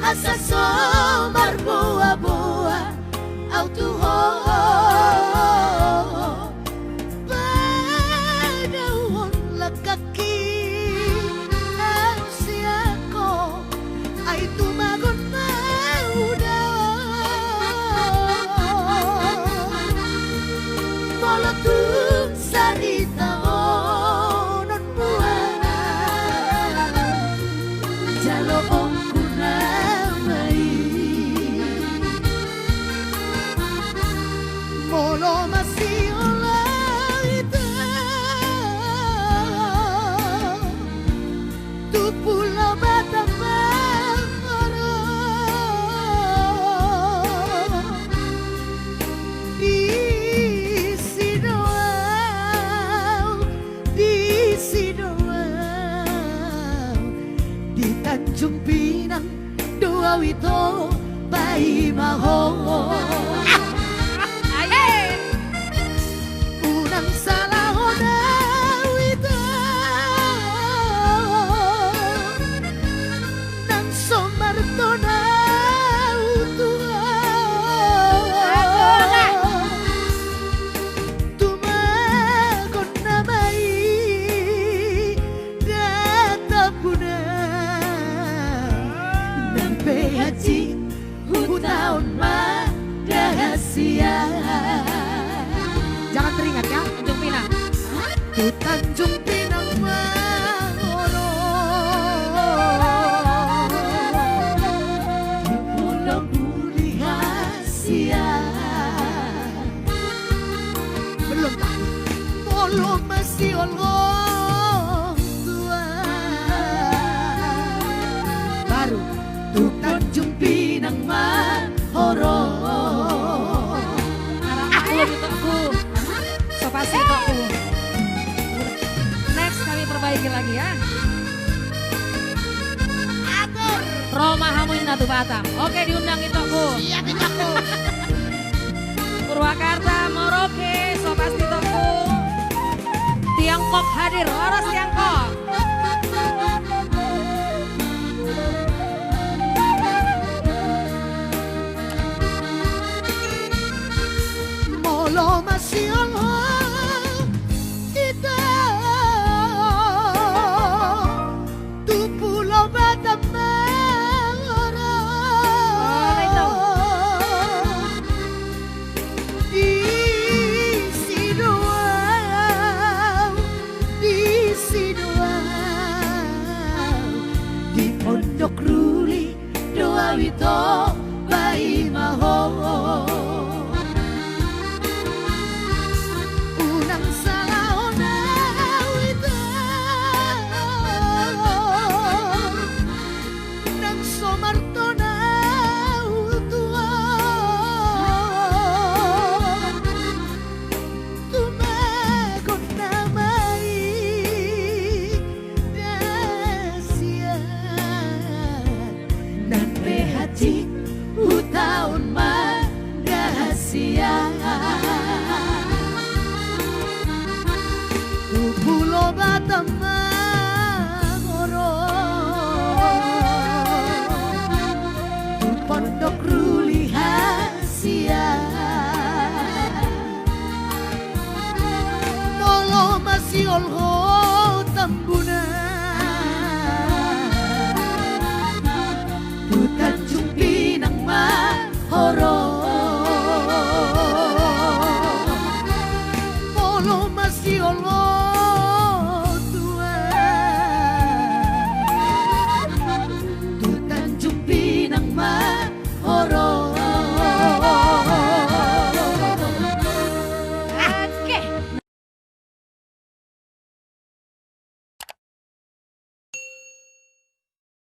asa somar boa-boa au tuho padahon lakaki ang siyako ay tumagon na Molatun sarita mo non buwan Jaloong ko na may Molo masiola ita Tupula bata pangoro Tanjung Pinang dua wito bayi maho unang salah hona wito nang somarto na utua tumagon na may datapuna Haji hutaun rahasia. Jangan teringat ya, Tanjung Pinang. Di Tanjung Pinang Mangoro di Pondok Budi Hasia. Belum tahu, belum masih olong tua. Baru Tanjung Pinang Mangoro Aku ditokku so pasti tokku. Next kami perbaiki lagi ya. Atur Roma Hamuin Natu Batam. Oke diundang itokku. Siap itokku Purwakarta Merauke so pasti tokku. Tiongkok hadir, Laras Tiongkok. Molo masih Allah kita tu pulau Batam Mangoro di Sidoau di Pondok Ruli doa wito